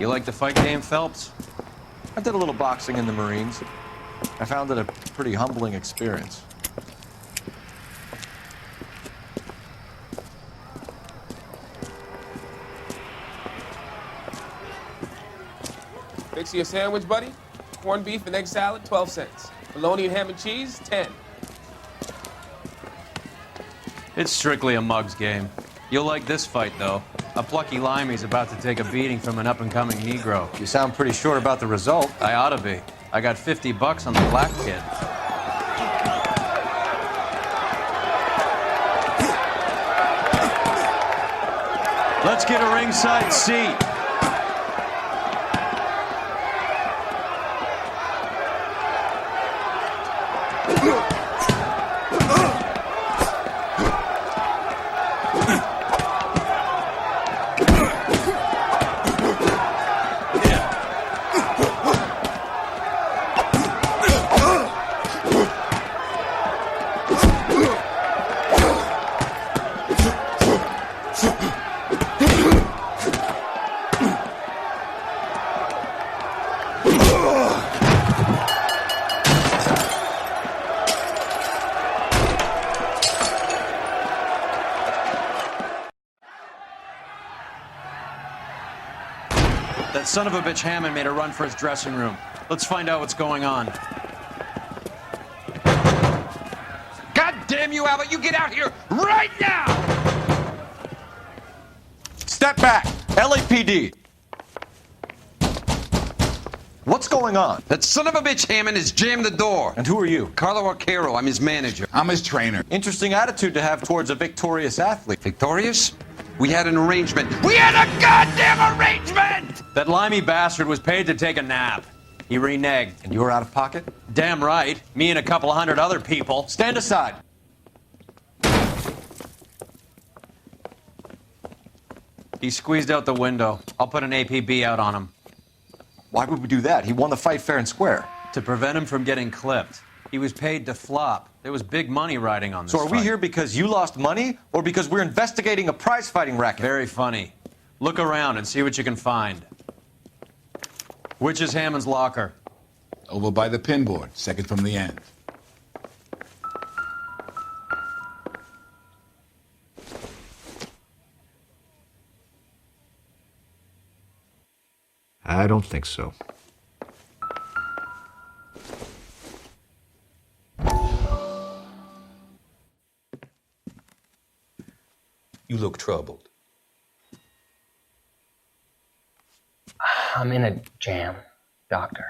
You like the fight game, Phelps? I did a little boxing in the Marines. I found it a pretty humbling experience. Fix you a sandwich, buddy? Corned beef and egg salad, 12 cents. Bologna and ham and cheese, 10. It's strictly a mug's game. You'll like this fight, though. A plucky limey's about to take a beating from an up-and-coming Negro. You sound pretty sure about the result. I ought to be. I got $50 on the black kid. Let's get a ringside seat. That son of a bitch Hammond made a run for his dressing room. Let's find out what's going on. God damn you, Albert, you get out here right now! Step back! LAPD! What's going on? That son of a bitch Hammond has jammed the door. And who are you? Carlo Arcaro, I'm his manager. I'm his trainer. Interesting attitude to have towards a victorious athlete. Victorious? We had an arrangement. We had a goddamn arrangement! That limey bastard was paid to take a nap. He reneged. And you were out of pocket? Damn right. Me and a couple of hundred other people. Stand aside. He squeezed out the window. I'll put an APB out on him. Why would we do that? He won the fight fair and square. To prevent him from getting clipped. He was paid to flop. There was big money riding on this So are we fight. here because you lost money or because we're investigating a prize-fighting racket? Very funny. Look around and see what you can find. Which is Hammond's locker? Over by the pinboard, second from the end. I don't think so. You look troubled. I'm in a jam, Doctor.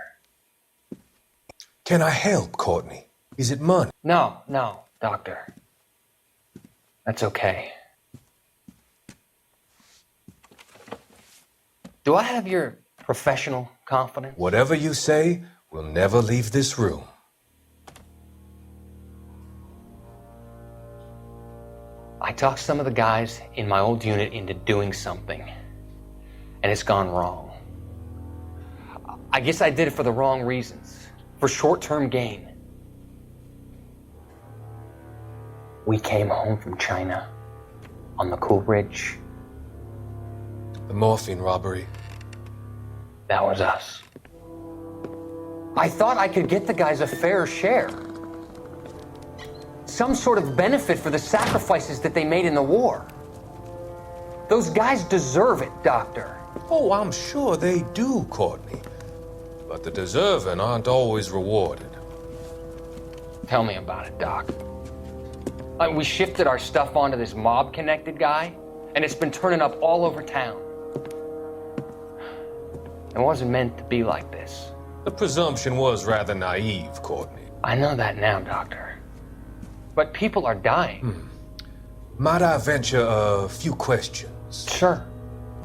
Can I help, Courtney? Is it money? No, Doctor. That's okay. Do I have your professional confidence? Whatever you say, we'll never leave this room. I talked some of the guys in my old unit into doing something, and it's gone wrong. I guess I did it for the wrong reasons, for short-term gain. We came home from China on the Cool Ridge. The morphine robbery. That was us. I thought I could get the guys a fair share. Some sort of benefit for the sacrifices that they made in the war. Those guys deserve it, Doctor. Oh, I'm sure they do, Courtney. But the deserving aren't always rewarded. Tell me about it, Doc. We shifted our stuff onto this mob-connected guy, and it's been turning up all over town. It wasn't meant to be like this. The presumption was rather naive, Courtney. I know that now, Doctor. But people are dying. Might I venture a few questions? Sure.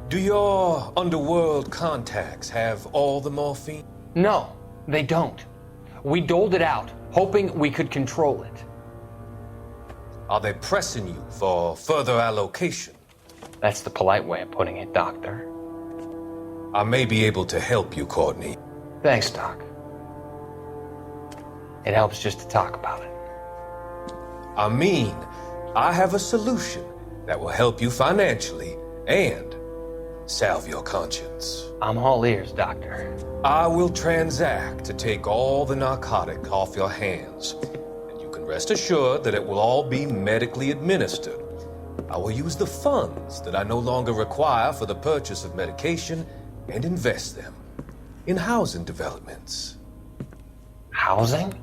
Do your underworld contacts have all the morphine? No, they don't. We doled it out, hoping we could control it. Are they pressing you for further allocation? That's the polite way of putting it, Doctor. I may be able to help you, Courtney. Thanks, Doc. It helps just to talk about it. I mean, I have a solution that will help you financially and Salve your conscience. I'm all ears, Doctor. I will transact to take all the narcotic off your hands. And you can rest assured that it will all be medically administered. I will use the funds that I no longer require for the purchase of medication and invest them in housing developments. Housing?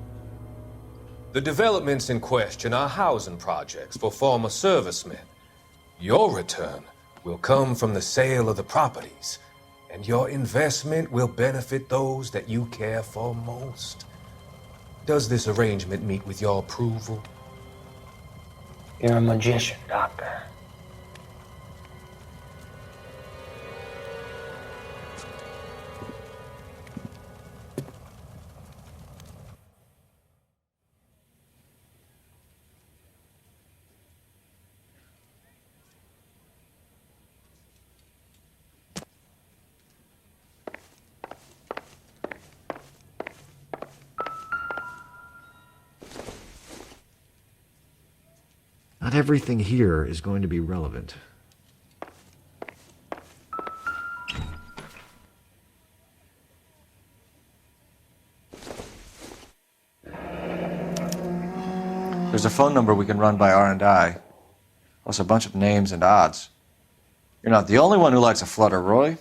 The developments in question are housing projects for former servicemen. Your return will come from the sale of the properties, and your investment will benefit those that you care for most. Does this arrangement meet with your approval? You're a magician, Doctor. Not everything here is going to be relevant. There's a phone number we can run by R&I, plus a bunch of names and odds. You're not the only one who likes a flutter, Roy.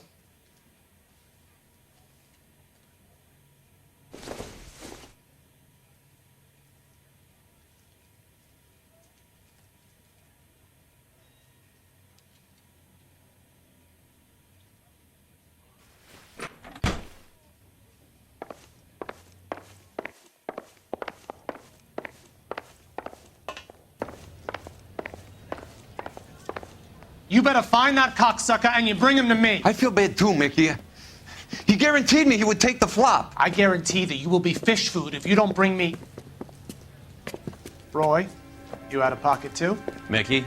You better find that cocksucker and you bring him to me. I feel bad too, Mickey. He guaranteed me he would take the flop. I guarantee that you will be fish food if you don't bring me... Roy, you out of pocket too? Mickey?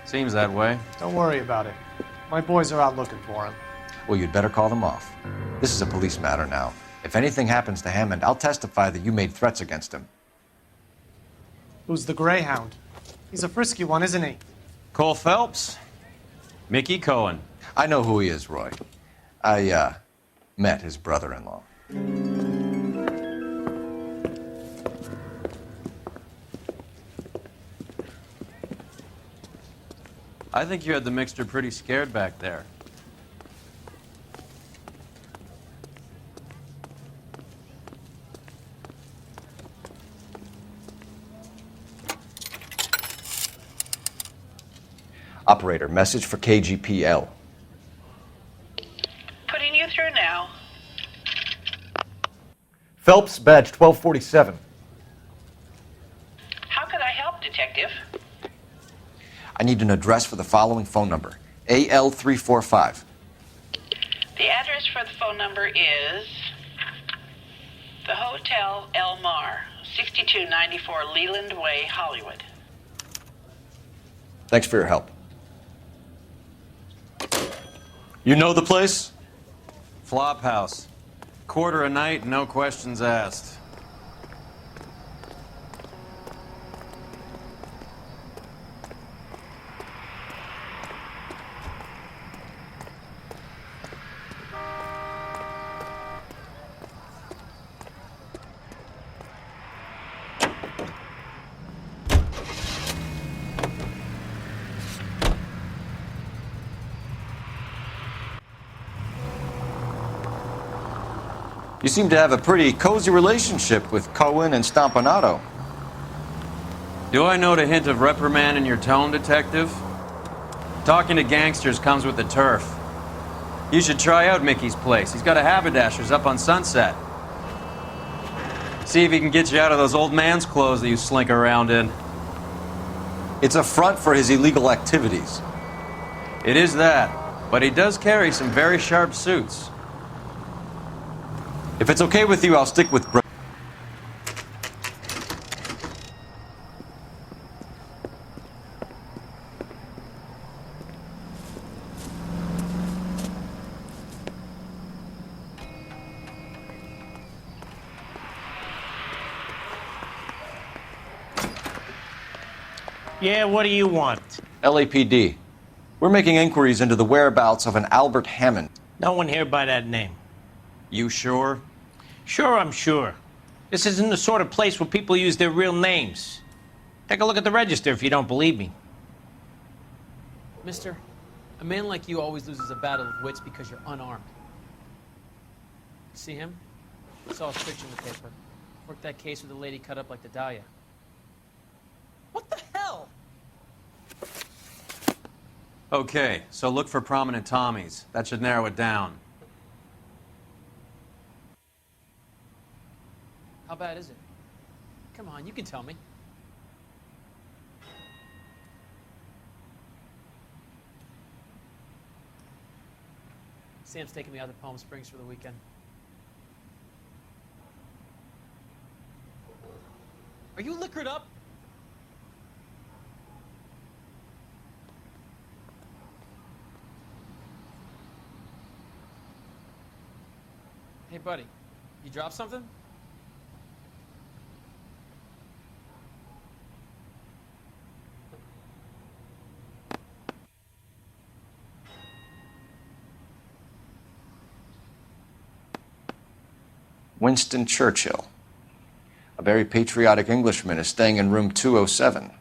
Seems that way. Don't worry about it. My boys are out looking for him. Well, you'd better call them off. This is a police matter now. If anything happens to Hammond, I'll testify that you made threats against him. Who's the Greyhound? He's a frisky one, isn't he? Cole Phelps? Mickey Cohen. I know who he is, Roy. I, met his brother-in-law. I think you had the mixture pretty scared back there. Operator, message for KGPL. Putting you through now. Phelps, badge 1247. How could I help, Detective? I need an address for the following phone number. AL345. The address for the phone number is the Hotel El Mar, 6294 Leland Way, Hollywood. Thanks for your help. You know the place? Flop house. Quarter a night, no questions asked. You seem to have a pretty cozy relationship with Cohen and Stompanato. Do I note a hint of reprimand in your tone, Detective? Talking to gangsters comes with the turf. You should try out Mickey's place. He's got a haberdasher's up on Sunset. See if he can get you out of those old man's clothes that you slink around in. It's a front for his illegal activities. It is that, but he does carry some very sharp suits. If it's okay with you, I'll stick with... Yeah, what do you want? LAPD. We're making inquiries into the whereabouts of an Albert Hammond. No one here by that name. You sure? Sure, I'm sure. This isn't the sort of place where people use their real names. Take a look at the register if you don't believe me. Mister, a man like you always loses a battle of wits because you're unarmed. See him? Saw his picture in the paper. Worked that case with the lady cut up like the Dahlia. What the hell? Okay, so look for prominent Tommies. That should narrow it down. How bad is it? Come on, you can tell me. Sam's taking me out to Palm Springs for the weekend. Are you liquored up? Hey, buddy, you dropped something? Winston Churchill. A very patriotic Englishman is staying in room 207.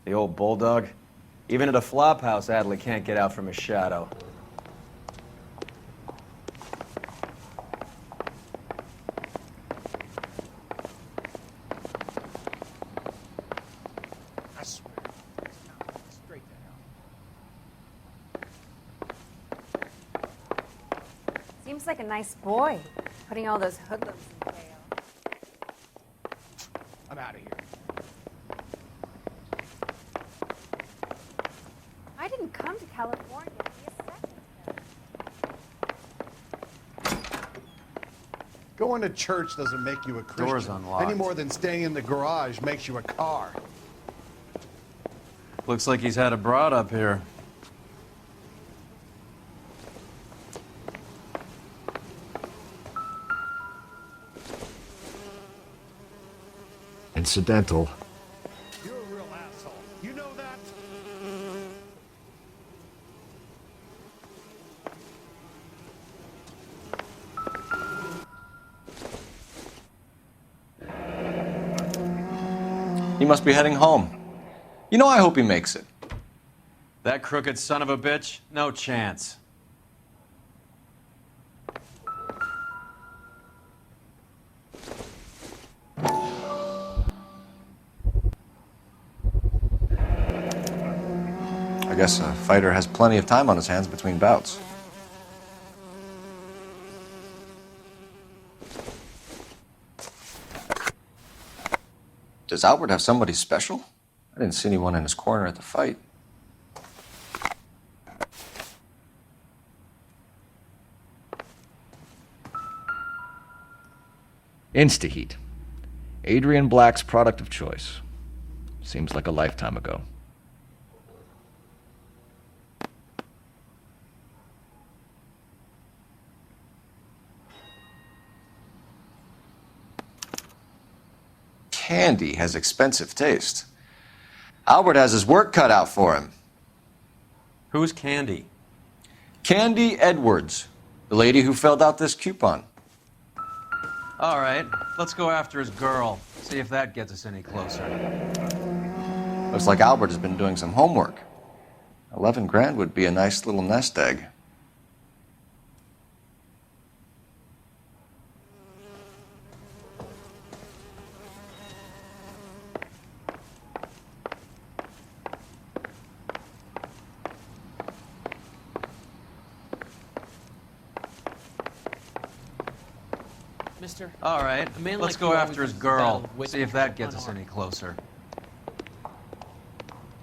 The old bulldog. Even at a flop house, Adley can't get out from his shadow. I swear. Straight that out. Seems like a nice boy, putting all those hoodlums in jail. I'm out of here. I didn't come to California to be a second. Going to church doesn't make you a Christian. Door's unlocked. Any more than staying in the garage makes you a car. Looks like he's had a broad up here. Incidental. You're a real asshole. You know that? He must be heading home. You know, I hope he makes it. That crooked son of a bitch? No chance. I guess a fighter has plenty of time on his hands between bouts. Does Albert have somebody special? I didn't see anyone in his corner at the fight. Instaheat. Adrian Black's product of choice. Seems like a lifetime ago. Candy has expensive taste. Albert has his work cut out for him. Who's Candy? Candy Edwards, the lady who filled out this coupon. All right, let's go after his girl. See if that gets us any closer. Looks like Albert has been doing some homework. 11 grand would be a nice little nest egg. Mister, All right, a man let's like go you after always his loses a battle girl. of wits See if because that you're gets us unarmed. any closer.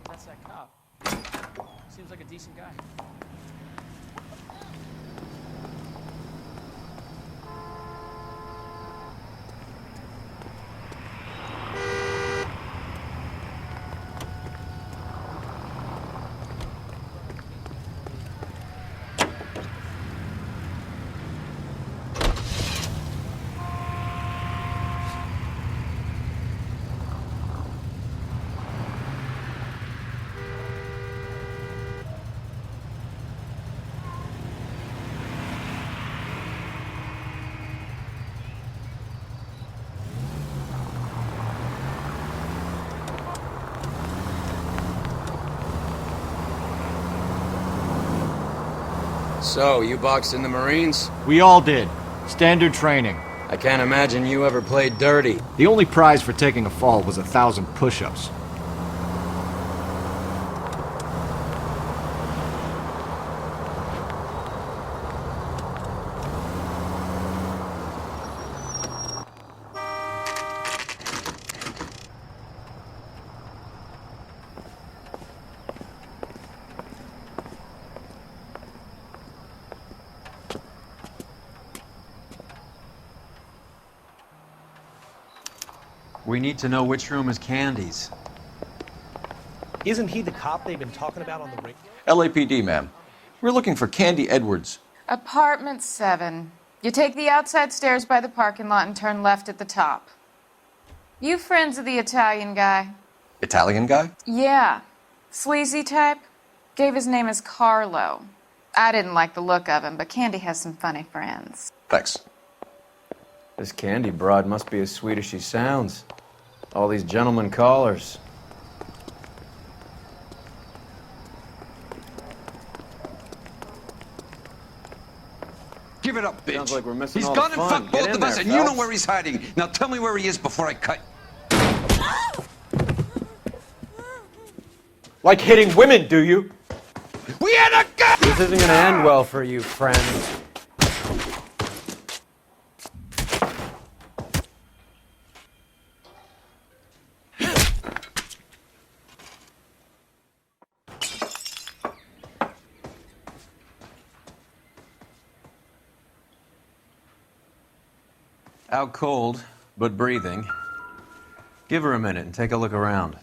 That's that cop. Seems like a decent guy. So, you boxed in the Marines? We all did. Standard training. I can't imagine you ever played dirty. The only prize for taking a fall was 1,000 push-ups. We need to know which room is Candy's. Isn't he the cop they've been talking about on the radio? LAPD, ma'am. We're looking for Candy Edwards. Apartment 7. You take the outside stairs by the parking lot and turn left at the top. You friends of the Italian guy? Italian guy? Yeah. Sleazy type? Gave his name as Carlo. I didn't like the look of him, but Candy has some funny friends. Thanks. This Candy broad must be as sweet as she sounds. All these gentlemen callers. Give it up, bitch. Sounds like we're missing He's all gone the and fun. fucked Get both in of us, there, and you know Phelps. where he's hiding. Now tell me where he is before I cut. Like hitting women, do you? We had a gun! This isn't gonna end well for you, friend. Out cold, but breathing. Give her a minute and take a look around.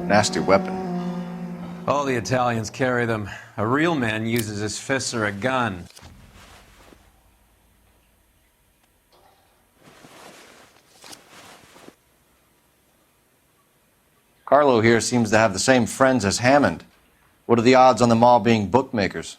Nasty weapon. All the Italians carry them. A real man uses his fists or a gun. Carlo here seems to have the same friends as Hammond. What are the odds on them all being bookmakers?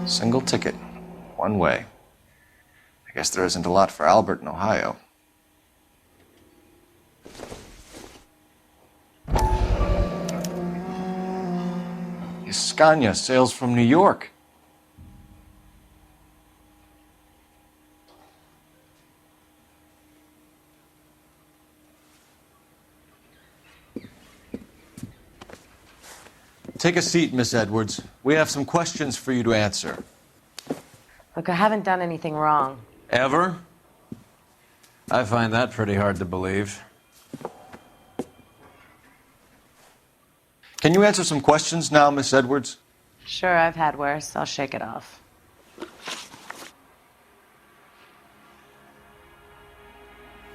Single ticket, one way. I guess there isn't a lot for Albert in Ohio. Scania sails from New York. Take a seat, Miss Edwards. We have some questions for you to answer. Look, I haven't done anything wrong. Ever? I find that pretty hard to believe. Can you answer some questions now, Miss Edwards? Sure, I've had worse. I'll shake it off.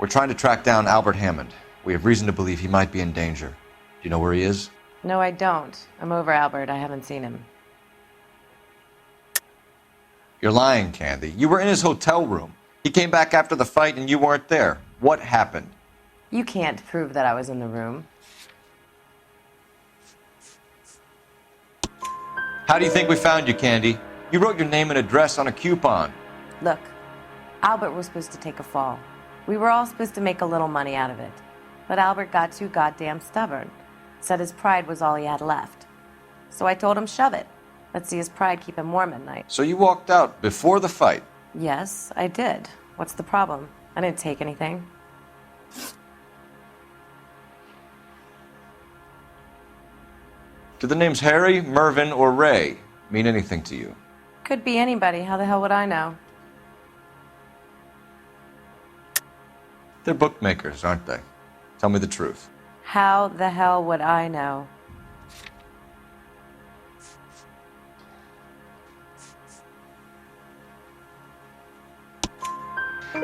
We're trying to track down Albert Hammond. We have reason to believe he might be in danger. Do you know where he is? No, I don't. I'm over Albert. I haven't seen him. You're lying, Candy. You were in his hotel room. He came back after the fight and you weren't there. What happened? You can't prove that I was in the room. How do you think we found you, Candy? You wrote your name and address on a coupon. Look, Albert was supposed to take a fall. We were all supposed to make a little money out of it. But Albert got too goddamn stubborn. Said his pride was all he had left. So I told him, shove it. Let's see his pride keep him warm at night. So you walked out before the fight? Yes, I did. What's the problem? I didn't take anything. Do the names Harry, Mervyn, or Ray mean anything to you? Could be anybody. How the hell would I know? They're bookmakers, aren't they? Tell me the truth. How the hell would I know?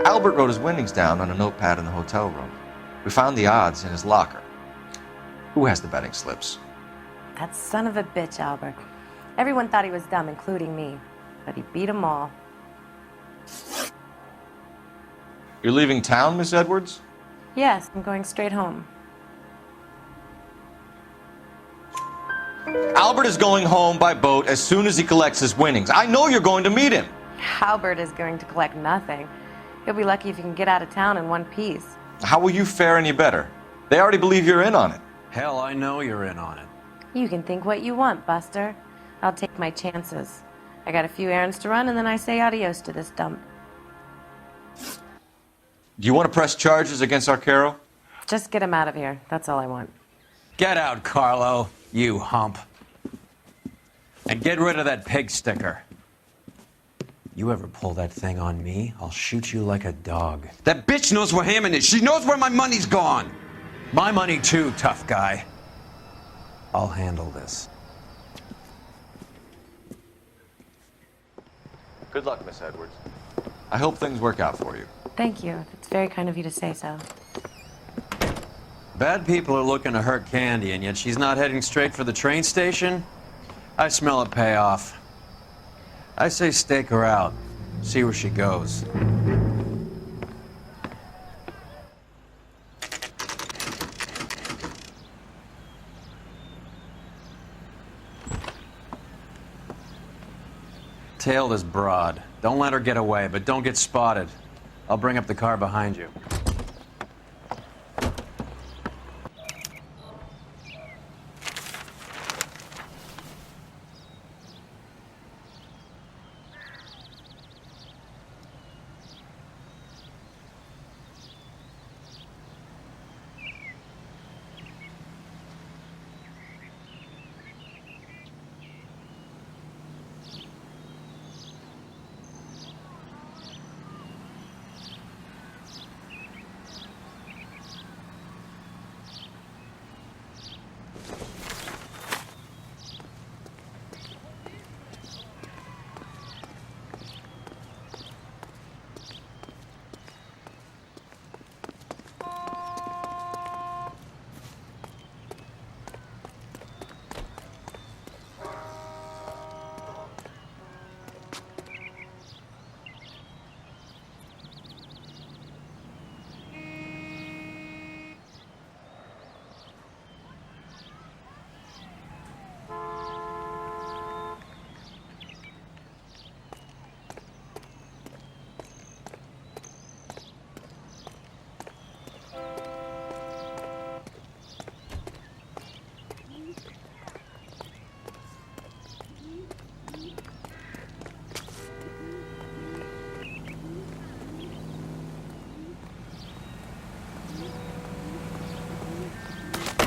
Albert wrote his winnings down on a notepad in the hotel room. We found the odds in his locker. Who has the betting slips? That son of a bitch, Albert. Everyone thought he was dumb, including me. But he beat them all. You're leaving town, Miss Edwards? Yes, I'm going straight home. Albert is going home by boat as soon as he collects his winnings. I know you're going to meet him. Albert is going to collect nothing. He'll be lucky if he can get out of town in one piece. How will you fare any better? They already believe you're in on it. Hell, I know you're in on it. You can think what you want, Buster. I'll take my chances. I got a few errands to run, and then I say adios to this dump. Do you want to press charges against Arcaro? Just get him out of here. That's all I want. Get out, Carlo, you hump. And get rid of that pig sticker. You ever pull that thing on me, I'll shoot you like a dog. That bitch knows where Hammond is. She knows where my money's gone. My money too, tough guy. I'll handle this. Good luck, Miss Edwards. I hope things work out for you. Thank you. It's very kind of you to say so. Bad people are looking to hurt Candy, and yet she's not heading straight for the train station? I smell a payoff. I say stake her out. See where she goes. Tail this broad. Don't let her get away, but don't get spotted. I'll bring up the car behind you.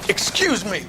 Excuse me.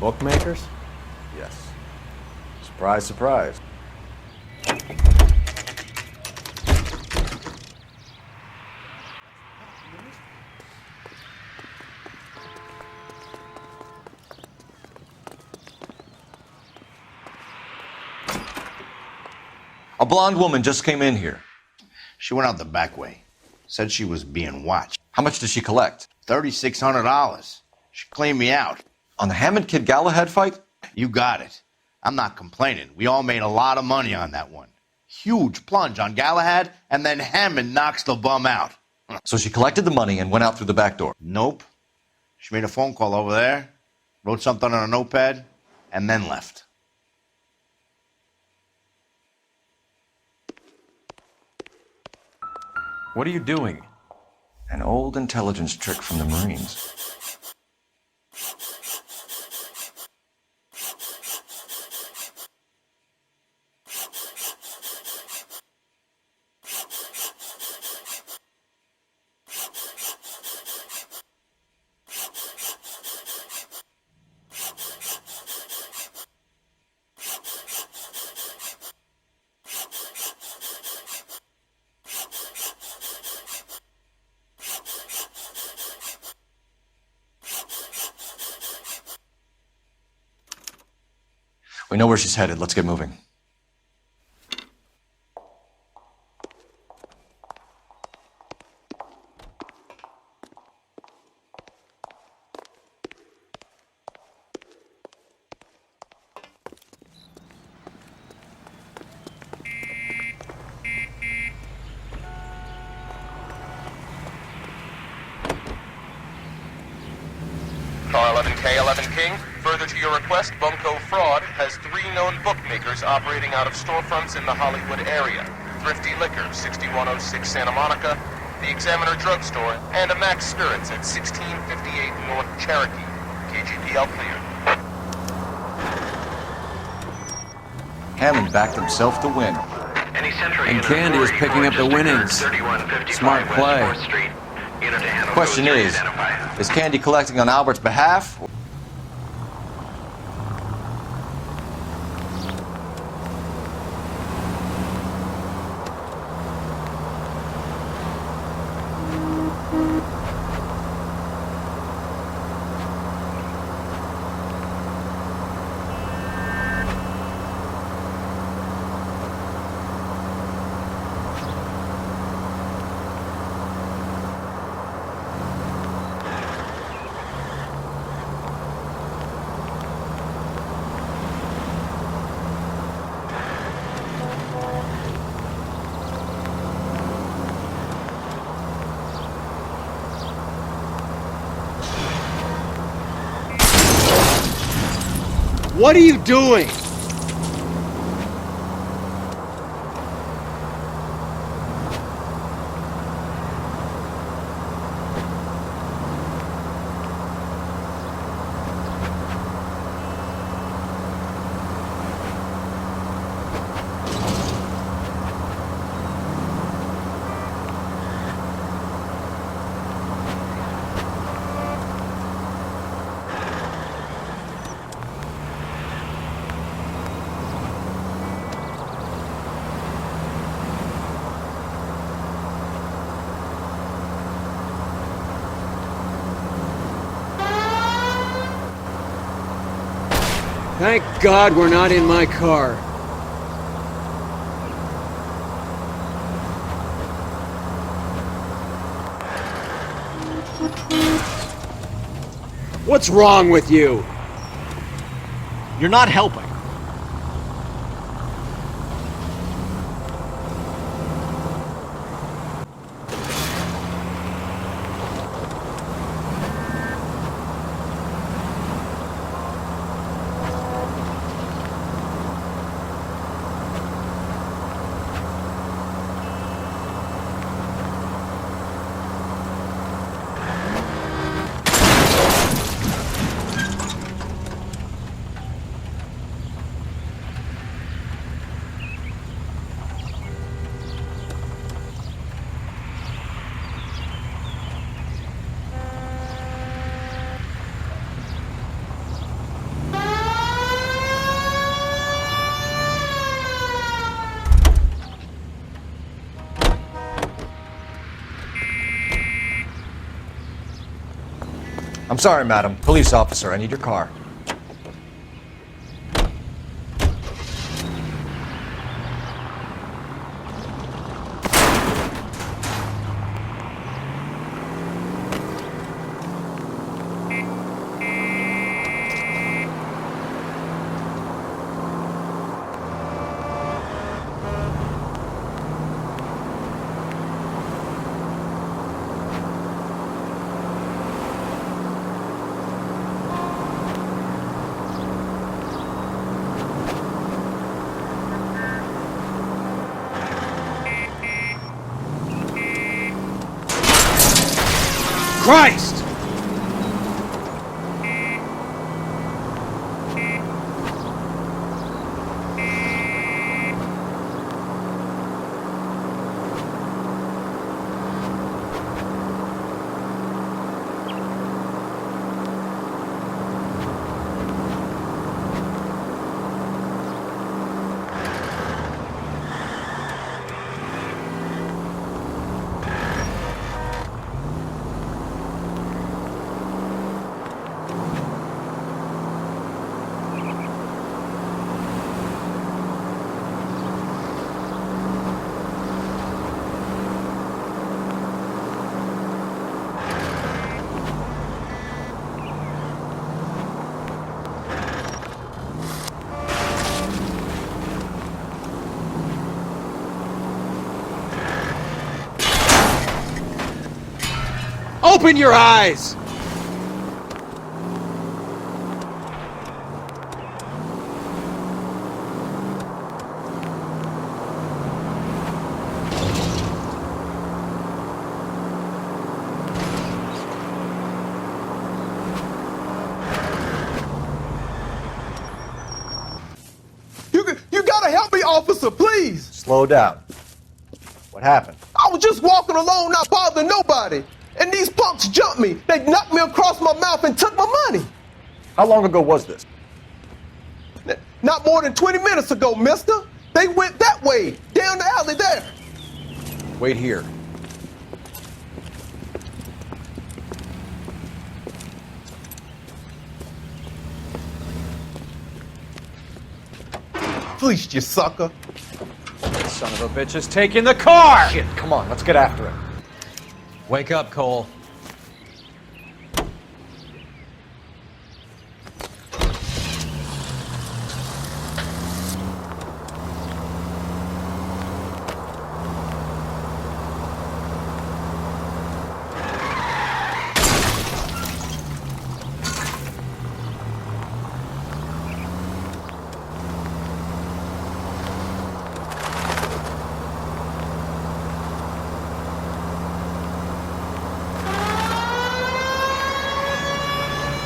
Bookmakers? Yes. Surprise, surprise. A blonde woman just came in here. She went out the back way. Said she was being watched. How much did she collect? $3,600. She cleaned me out. On the Hammond Kid Galahad fight? You got it. I'm not complaining. We all made a lot of money on that one. Huge plunge on Galahad, and then Hammond knocks the bum out. So she collected the money and went out through the back door? Nope. She made a phone call over there, wrote something on a notepad, and then left. What are you doing? An old intelligence trick from the Marines. We know where she's headed. Let's get moving. Car 11K, 11 King. Further to your request, Bunko Fraud has 3 known bookmakers operating out of storefronts in the Hollywood area. Thrifty Liquor, 6106 Santa Monica, the Examiner Drugstore, and a Max Spirits at 1658 North Cherokee. KGPL clear. Hammond backed himself to win. And Candy is picking up the winnings. Smart play. The question is Candy collecting on Albert's behalf? What are you doing? Thank God we're not in my car. What's wrong with you? You're not helping. I'm sorry, madam. Police officer, I need your car. Christ! Open your eyes! You gotta help me, officer, please! Slow down. What happened? I was just walking along, not bothering nobody. And these punks jumped me. They knocked me across my mouth and took my money. How long ago was this? Not more than 20 minutes ago, mister. They went that way, down the alley there. Wait here. Fleeced you, sucker. Son of a bitch is taking the car! Shit, come on, let's get after him. Wake up, Cole.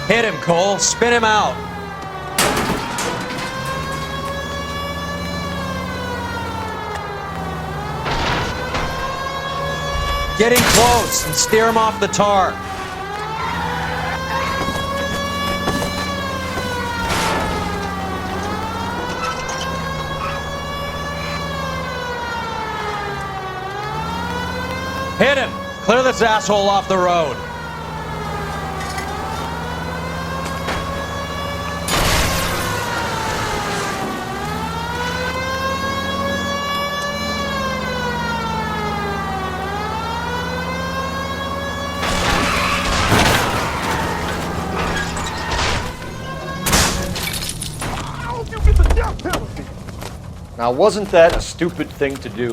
Hit him, Cole. Spin him out. Get in close and steer him off the tar. Hit him. Clear this asshole off the road. Now, wasn't that a stupid thing to do?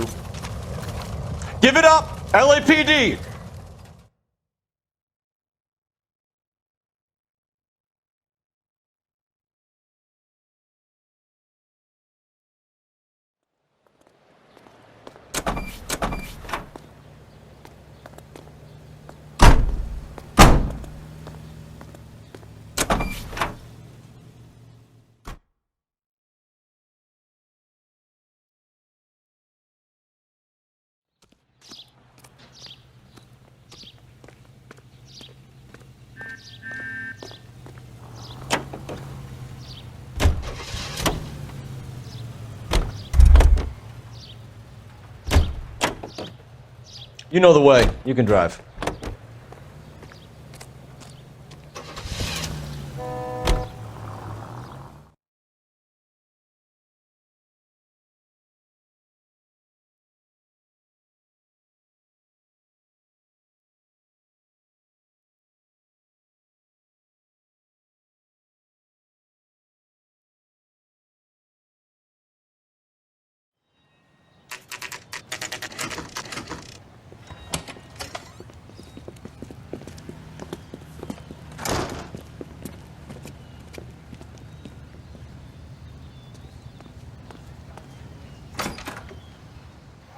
Give it up, LAPD! You know the way. You can drive.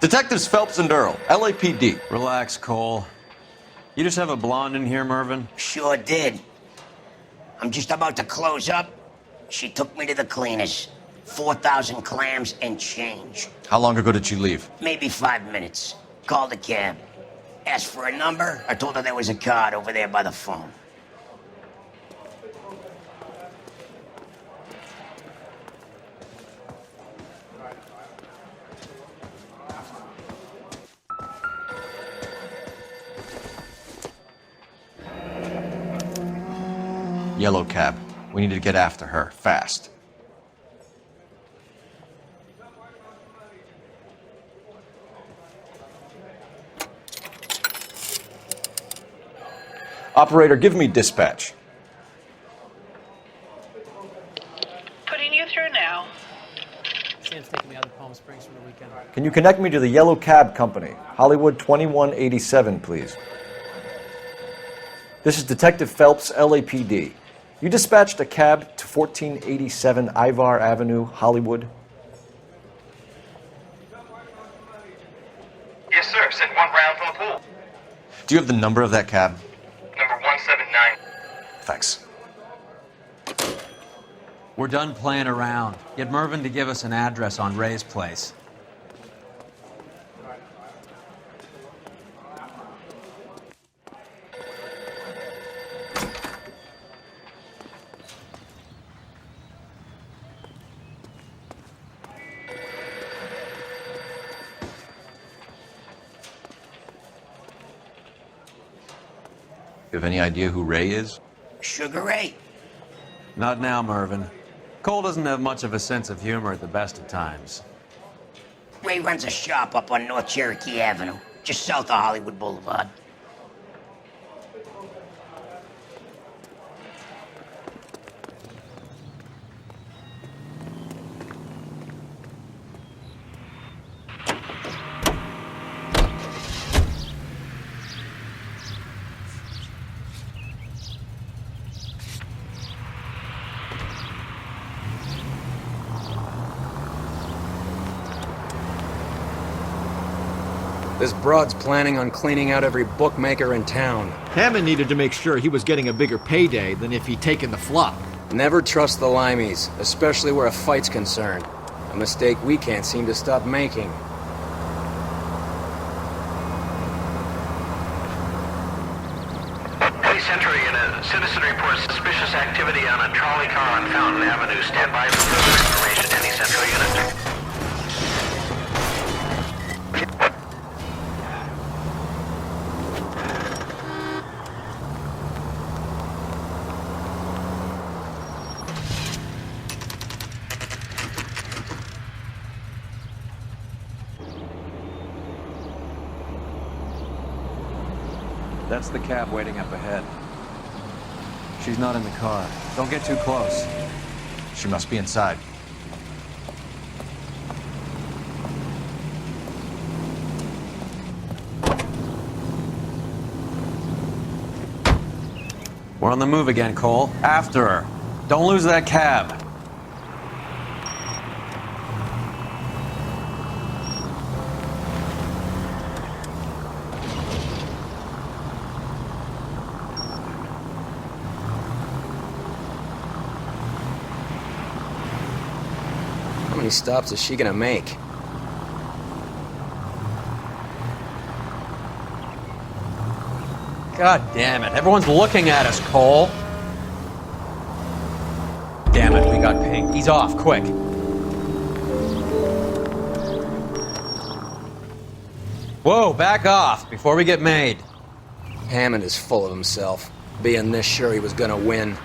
Detectives Phelps and Earl, LAPD. Relax, Cole. You just have a blonde in here, Mervyn? Sure did. I'm just about to close up. She took me to the cleaners. 4,000 clams and change. How long ago did she leave? Maybe 5 minutes. Called a cab. Asked for a number. I told her there was a card over there by the phone. Yellow cab. We need to get after her, fast. Operator, give me dispatch. Putting you through now. Sam's taking me out to Palm Springs for the weekend. Can you connect me to the Yellow Cab Company? Hollywood 2187, please. This is Detective Phelps, LAPD. You dispatched a cab to 1487 Ivar Avenue, Hollywood? Yes, sir. Sent one round from the pool. Do you have the number of that cab? Number 179. Thanks. We're done playing around. Get Mervyn to give us an address on Ray's place. You have any idea who Ray is? Sugar Ray? Not now, Mervyn. Cole doesn't have much of a sense of humor at the best of times. Ray runs a shop up on North Cherokee Avenue, just south of Hollywood Boulevard. This broad's planning on cleaning out every bookmaker in town. Hammond needed to make sure he was getting a bigger payday than if he'd taken the flop. Never trust the limeys, especially where a fight's concerned. A mistake we can't seem to stop making. Police Central Unit. Citizen reports suspicious activity on a trolley car on Fountain Avenue. Stand by for further information. Any Central Unit. That's the cab waiting up ahead. She's not in the car. Don't get too close. She must be inside. We're on the move again, Cole. After her. Don't lose that cab. How many stops is she gonna make? God damn it. Everyone's looking at us, Cole. Damn it, we got pink. He's off, quick. Whoa, back off before we get made. Hammond is full of himself, being this sure he was gonna win.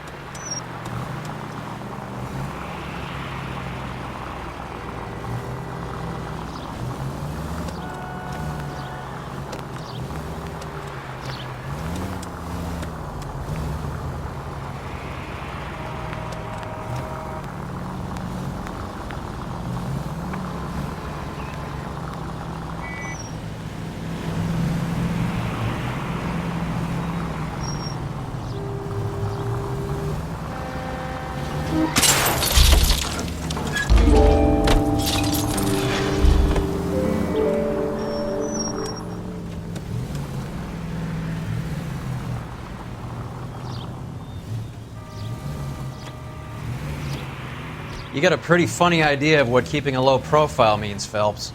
You got a pretty funny idea of what keeping a low profile means, Phelps.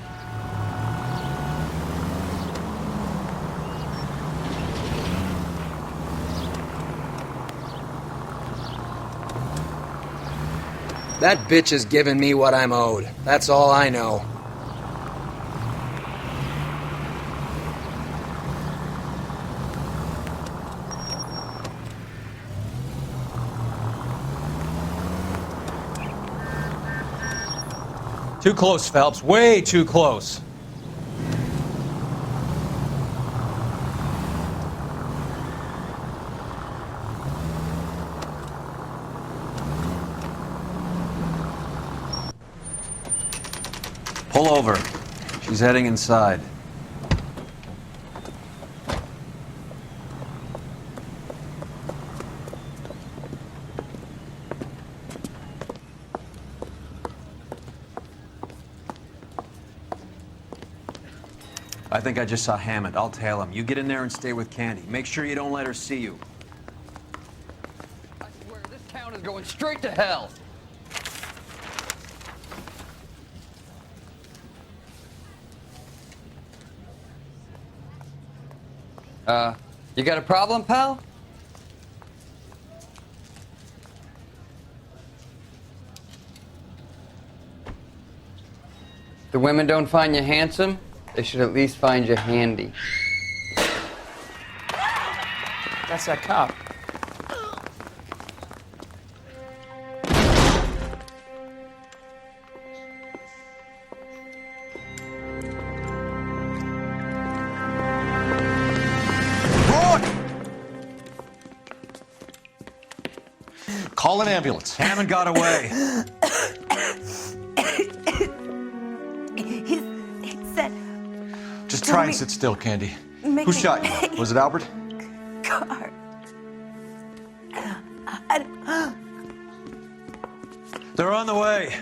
That bitch is giving me what I'm owed. That's all I know. Too close, Phelps. Way too close. Pull over. She's heading inside. I think I just saw Hammond. I'll tail him. You get in there and stay with Candy. Make sure you don't let her see you. I swear, this town is going straight to hell. You got a problem, pal? If the women don't find you handsome, they should at least find you handy. That's that cop. Call an ambulance. Hammond got away. He said... Just try and sit still, Candy. Make Who me- shot you? Was it Albert? Car. They're on the way.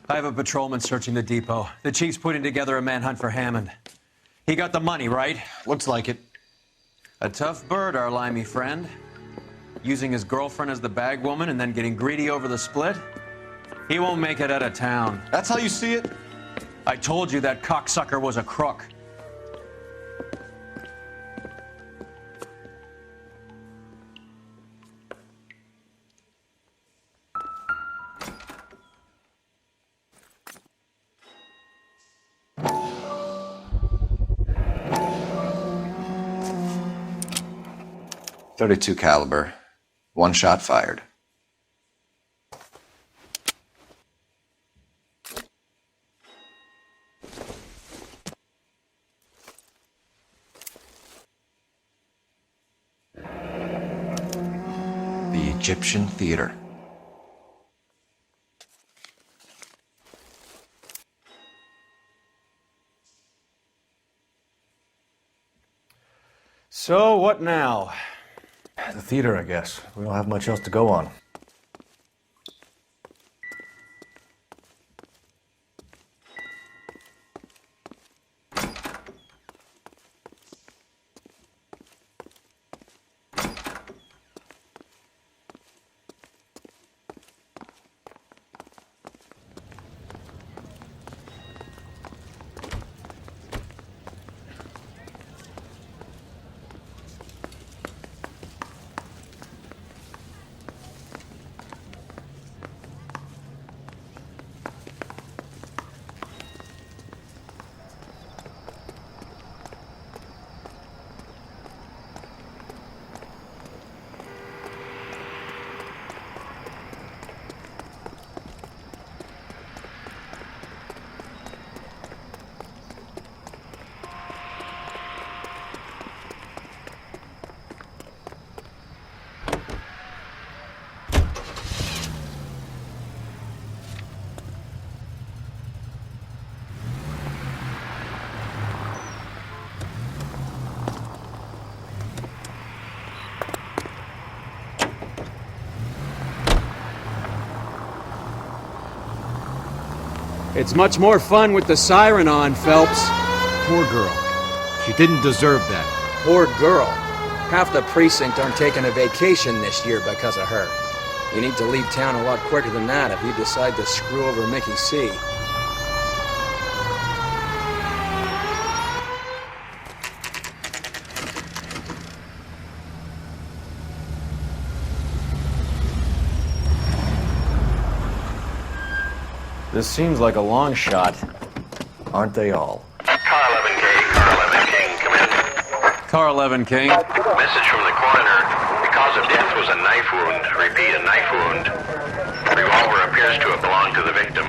I have a patrolman searching the depot. The chief's putting together a manhunt for Hammond. He got the money, right? Looks like it. A tough bird, our limey friend. Using his girlfriend as the bag woman and then getting greedy over the split. He won't make it out of town. That's how you see it? I told you that cocksucker was a crook. .32 caliber. One shot fired. The Egyptian Theater. So, what now? The theater, I guess. We don't have much else to go on. It's much more fun with the siren on, Phelps. Poor girl. She didn't deserve that. Poor girl. Half the precinct aren't taking a vacation this year because of her. You need to leave town a lot quicker than that if you decide to screw over Mickey C. This seems like a long shot. Aren't they all? Car 11K, Car 11 King, come in. Car 11 King. Message from the coroner. The cause of death was a knife wound. Repeat, a knife wound. Revolver appears to have belonged to the victim.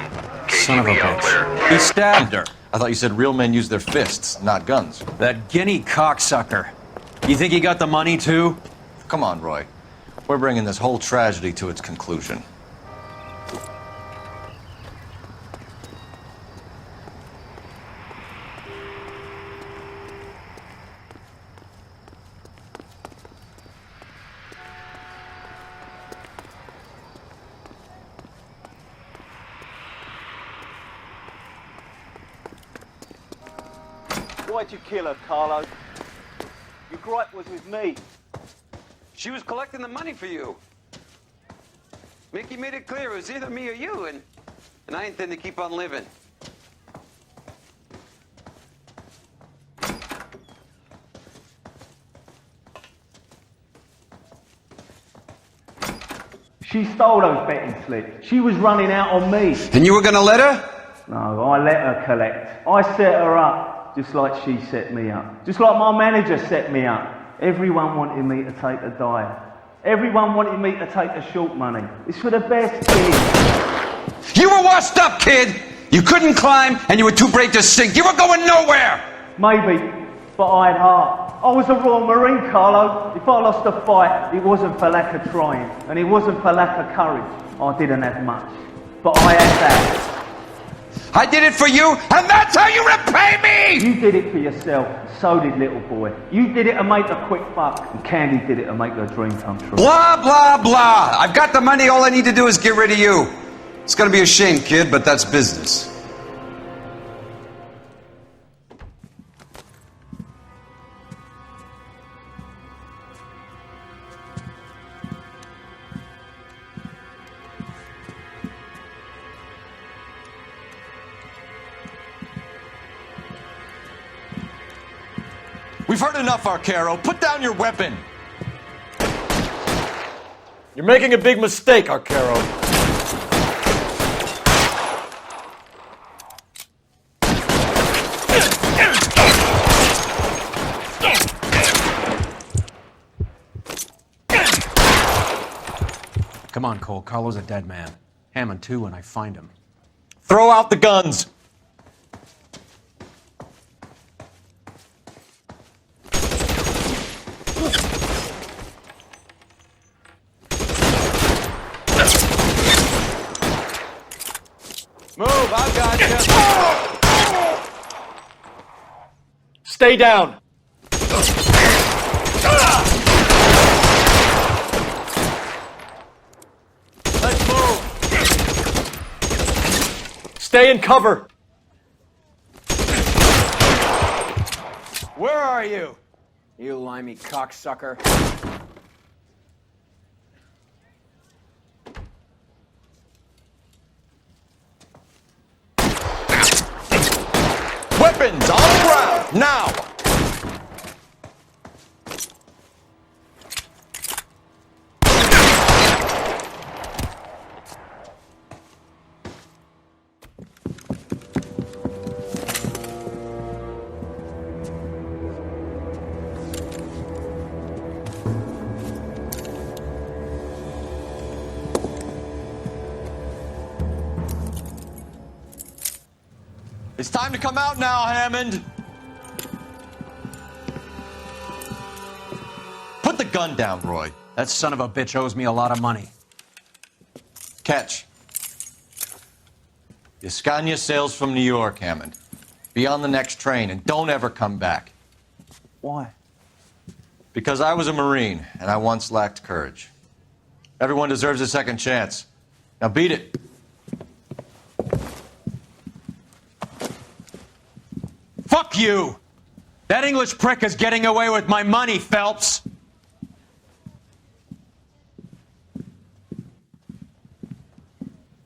Son of a KGB all clear. bitch. He stabbed her. I thought you said real men use their fists, not guns. That guinea cocksucker. You think he got the money too? Come on, Roy. We're bringing this whole tragedy to its conclusion. Why'd you kill her, Carlo? Your gripe was with me. She was collecting the money for you. Mickey made it clear it was either me or you, and I intend to keep on living. She stole those betting slips. She was running out on me. And you were gonna let her? No, I let her collect. I set her up, just like she set me up. Just like my manager set me up. Everyone wanted me to take the dive. Everyone wanted me to take the short money. It's for the best kid. You were washed up, kid! You couldn't climb, and you were too brave to sink. You were going nowhere! Maybe, but I had heart. I was a Royal Marine, Carlo. If I lost a fight, it wasn't for lack of trying, and it wasn't for lack of courage. I didn't have much, but I had that. I did it for you, and that's how you repay me! You did it for yourself, so did little boy. You did it to make a quick buck, and Candy did it to make her dream come true. Blah, blah, blah. I've got the money, all I need to do is get rid of you. It's gonna be a shame, kid, but that's business. We've heard enough, Arcaro. Put down your weapon. You're making a big mistake, Arcaro. Come on, Cole. Carlo's a dead man. Hammond too when I find him. Throw out the guns. Move, I've got you. Stay down. Let's move. Stay in cover. Where are you? You limey cocksucker. Weapons on the ground, now! It's time to come out now, Hammond. Put the gun down, Roy. That son of a bitch owes me a lot of money. Catch. Yascania sails from New York, Hammond. Be on the next train and don't ever come back. Why? Because I was a Marine and I once lacked courage. Everyone deserves a second chance. Now beat it. Fuck you! That English prick is getting away with my money, Phelps!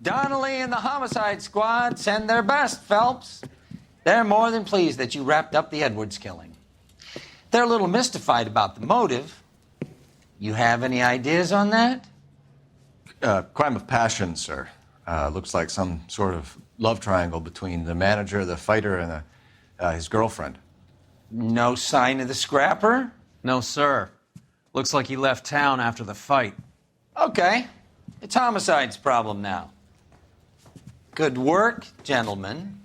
Donnelly and the homicide squad send their best, Phelps. They're more than pleased that you wrapped up the Edwards killing. They're a little mystified about the motive. You have any ideas on that? Crime of passion, sir. Looks like some sort of love triangle between the manager, the fighter, and his girlfriend. No sign of the scrapper? No, sir. Looks like he left town after the fight. Okay. It's homicide's problem now. Good work, gentlemen.